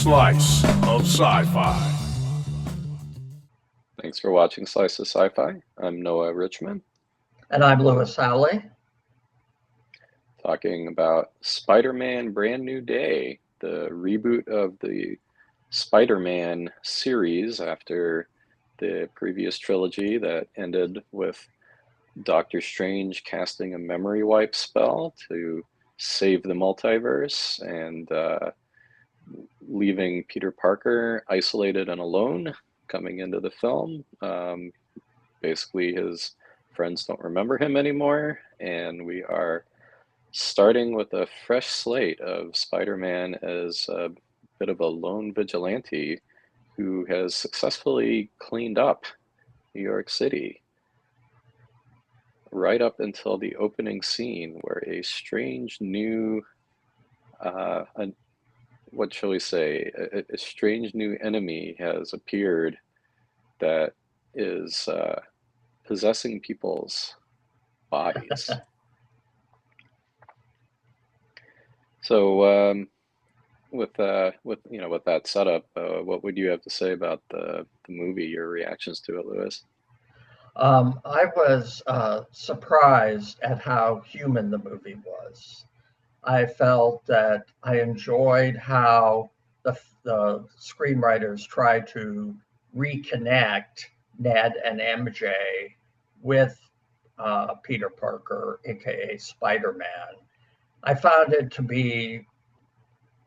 Slice of Sci-Fi. Thanks for watching Slice of Sci-Fi. I'm Noah Richmond, And I'm Lewis Howley. talking about Spider-Man Brand New Day, the reboot of the Spider-Man series after the previous trilogy that ended with Doctor Strange casting a memory wipe spell to save the multiverse and leaving Peter Parker isolated and alone coming into the film. Basically, his friends don't remember him anymore, and we are starting with a fresh slate of Spider-Man as a bit of a lone vigilante who has successfully cleaned up New York City right up until the opening scene where a strange new, what shall we say, a strange new enemy has appeared that is possessing people's bodies. So with that setup, what would you have to say about the movie? Your reactions to it, Lewis? I was surprised at how human the movie was. I felt that I enjoyed how the screenwriters tried to reconnect Ned and MJ with Peter Parker, aka Spider-Man. I found it to be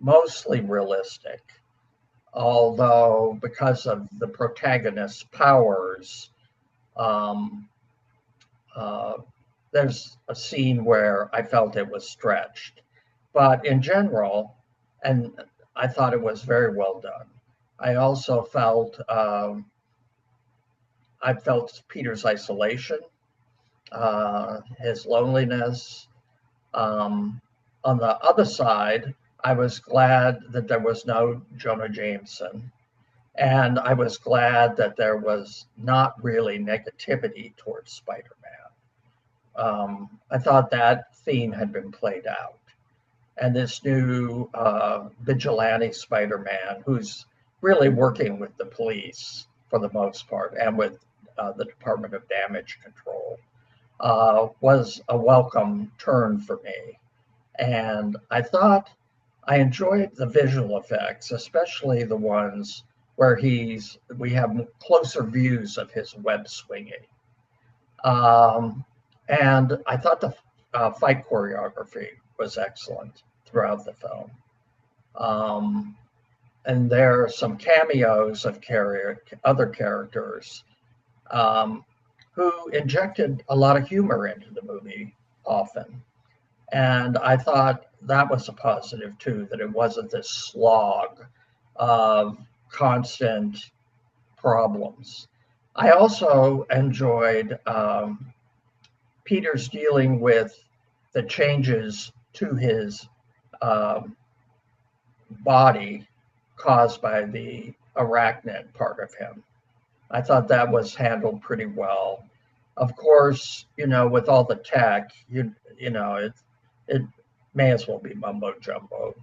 mostly realistic, although because of the protagonist's powers, um, uh, there's a scene where I felt it was stretched. But in general, and I thought it was very well done. I also felt Peter's isolation, his loneliness. On the other side, I was glad that there was no Jonah Jameson. And I was glad that there was not really negativity towards Spider-Man. I thought that theme had been played out. And this new vigilante Spider-Man, who's really working with the police for the most part and with the Department of Damage Control, was a welcome turn for me. And I thought I enjoyed the visual effects, especially the ones where we have closer views of his web swinging. And I thought the fight choreography was excellent throughout the film. And there are some cameos of other characters who injected a lot of humor into the movie often. And I thought that was a positive too, that it wasn't this slog of constant problems. I also enjoyed Peter's dealing with the changes to his body caused by the arachnid part of him. I thought that was handled pretty well. Of course, with all the tech, it may as well be mumbo jumbo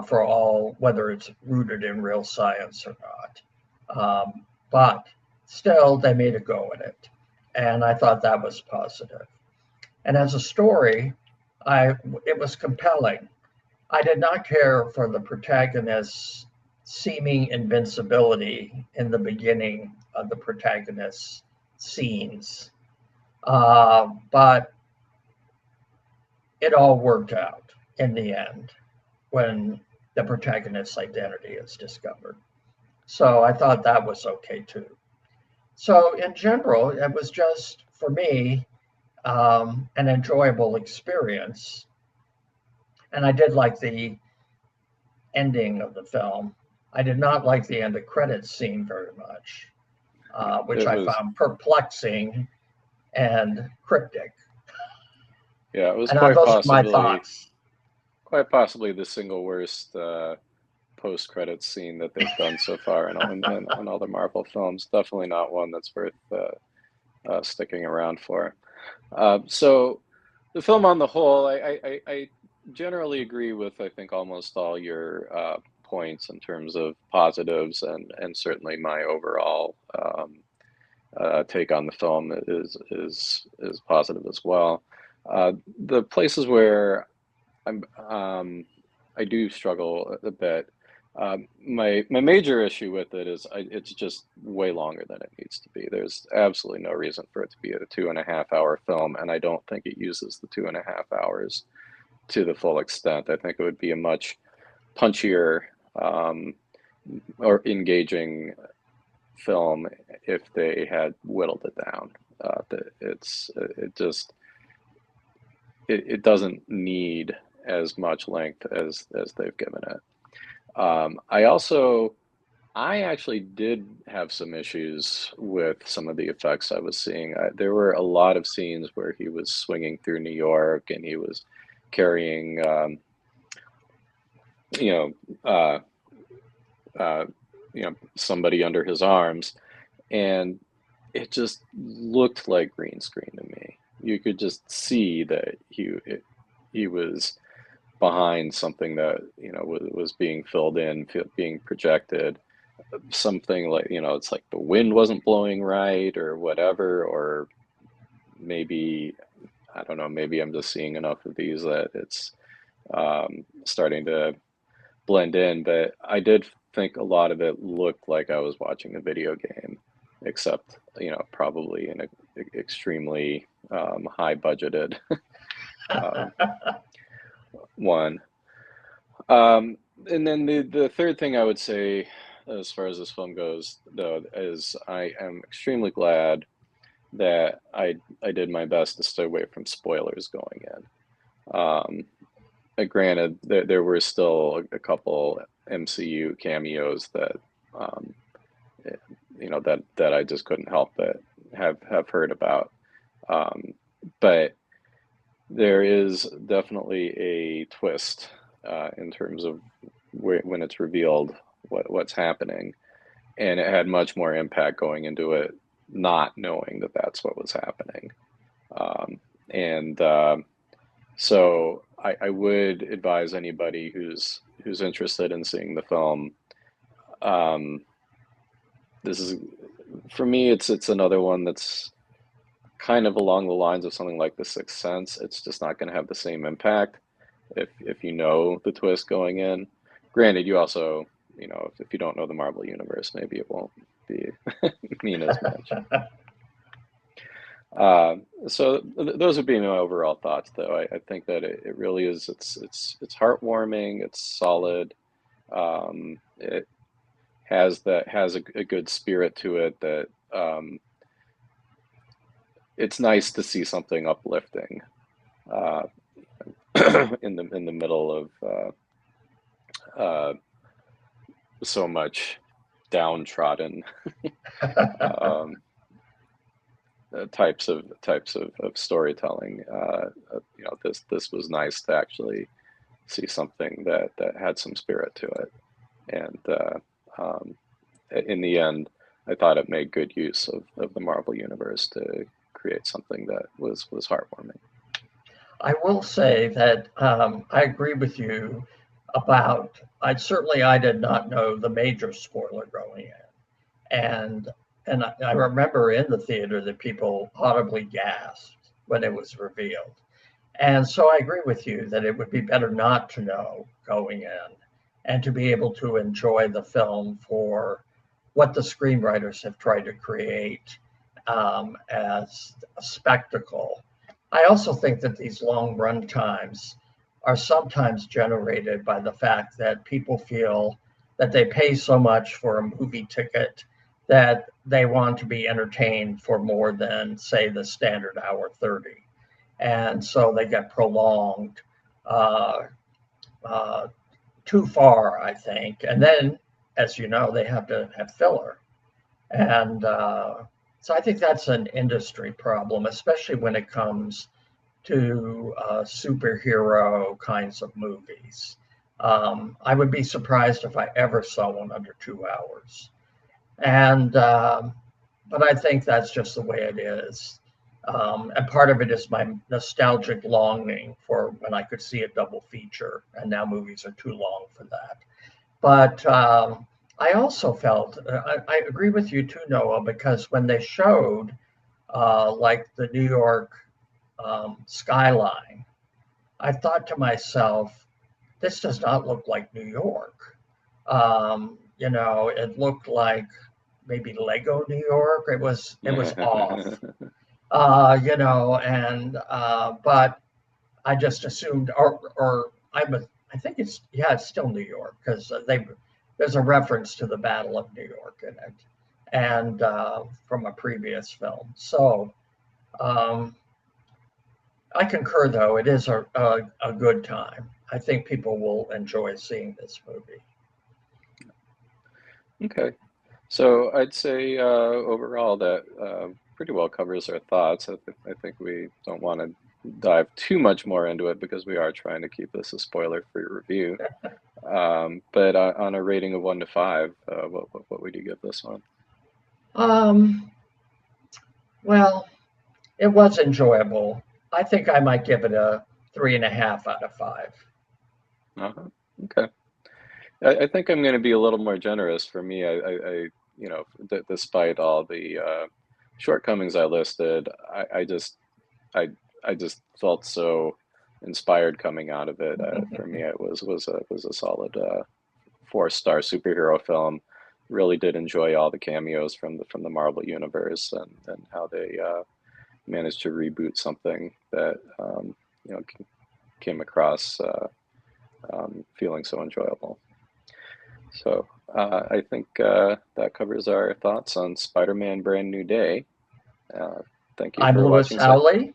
for all, whether it's rooted in real science or not. But still, they made a go at it. And I thought that was positive. And as a story, it was compelling. I did not care for the protagonist's seeming invincibility in the beginning of the protagonist's scenes. But it all worked out in the end when the protagonist's identity is discovered. So I thought that was okay too. So in general, it was just, for me, an enjoyable experience. And I did like the ending of the film. I did not like the end of credits scene very much, which I found perplexing and cryptic. Yeah, it was And quite those are my possibly thoughts. the single worst post-credits scene that they've done so far in all the Marvel films. Definitely not one that's worth sticking around for. So the film on the whole, I generally agree with, I think, almost all your points in terms of positives, and certainly my overall take on the film is positive as well. The places where I do struggle a bit. My major issue with it is it's just way longer than it needs to be. There's absolutely no reason for it to be a 2.5 hour film, and I don't think it uses the 2.5 hours to the full extent. I think it would be a much punchier or engaging film if they had whittled it down. It doesn't need as much length as they've given it. I actually did have some issues with some of the effects I was seeing. There were a lot of scenes where he was swinging through New York and he was carrying, you know, somebody under his arms, and it just looked like green screen to me. You could just see that he was behind something that was being filled in, being projected. Something like, it's like the wind wasn't blowing right or whatever, or maybe, I don't know, maybe I'm just seeing enough of these that it's starting to blend in. But I did think a lot of it looked like I was watching a video game, except probably in an extremely high budgeted one. And then the third thing I would say, as far as this film goes, though, is I am extremely glad that I did my best to stay away from spoilers going in. Granted, there were still a couple MCU cameos that that I just couldn't help but have heard about. But there is definitely a twist in terms of when it's revealed what's happening, and it had much more impact going into it not knowing that that's what was happening. So I would advise anybody who's interested in seeing the film. This is, for me, it's another one that's kind of along the lines of something like The Sixth Sense. It's just not going to have the same impact if you know the twist going in. Granted, you also, if you don't know the Marvel Universe, maybe it won't be mean as much. So those would be my overall thoughts, though. I think that it really is. It's heartwarming. It's solid. It has a good spirit to it. That it's nice to see something uplifting in the middle of so much downtrodden types of storytelling. This was nice to actually see something that had some spirit to it, and in the end, I thought it made good use of the Marvel Universe to create something that was heartwarming. I will say that I agree with you about. I did not know the major spoiler going in, and I remember in the theater that people audibly gasped when it was revealed. And so I agree with you that it would be better not to know going in and to be able to enjoy the film for what the screenwriters have tried to create as a spectacle. I also think that these long run times are sometimes generated by the fact that people feel that they pay so much for a movie ticket that they want to be entertained for more than, say, the standard hour 30. And so they get prolonged too far, I think. And then, as you know, they have to have filler. And so I think that's an industry problem, especially when it comes to superhero kinds of movies. I would be surprised if I ever saw one under 2 hours. And but I think that's just the way it is. And part of it is my nostalgic longing for when I could see a double feature, and now movies are too long for that. But I also felt, I agree with you too, Noah, because when they showed like the New York skyline, I thought to myself, this does not look like New York. It looked like maybe Lego New York. It was off. And but I just assumed, or I think it's still New York because there's a reference to the Battle of New York in it, and from a previous film. So I concur, though it is a good time. I think people will enjoy seeing this movie. Okay. So I'd say overall that pretty well covers our thoughts. I think we don't want to dive too much more into it because we are trying to keep this a spoiler-free review. But on a rating of 1 to 5, what would you give this one? Um, well, it was enjoyable. I think I might give it a 3.5 out of 5. Uh-huh. Okay. I think I'm going to be a little more generous. For me, despite all the shortcomings I listed, I just felt so inspired coming out of it. For me, it was a solid 4-star superhero film. Really did enjoy all the cameos from the Marvel universe and how they managed to reboot something that came across feeling so enjoyable. So I think that covers our thoughts on Spider-Man: Brand New Day. Thank you I'm for Lewis watching. Howley.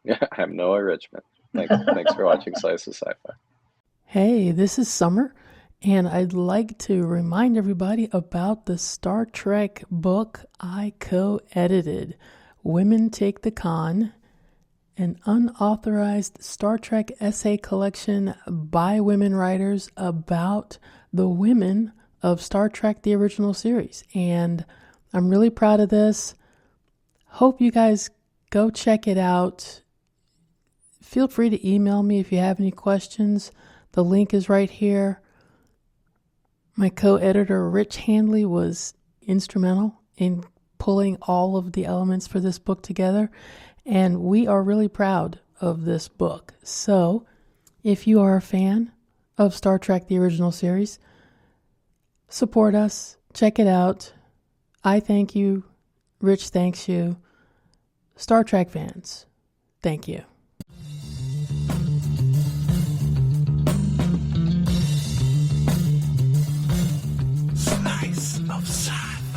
Yeah, I'm Noah Richmond. Thanks for watching Slice of SciFi. Hey, this is Summer, and I'd like to remind everybody about the Star Trek book I co-edited, Women Take the Con, an unauthorized Star Trek essay collection by women writers about the women of Star Trek, the original series. And I'm really proud of this. Hope you guys go check it out. Feel free to email me if you have any questions. The link is right here. My co-editor, Rich Handley, was instrumental in pulling all of the elements for this book together. And we are really proud of this book. So if you are a fan of Star Trek, the original series, support us. Check it out. I thank you. Rich thanks you. Star Trek fans, thank you. Slice of SciFi.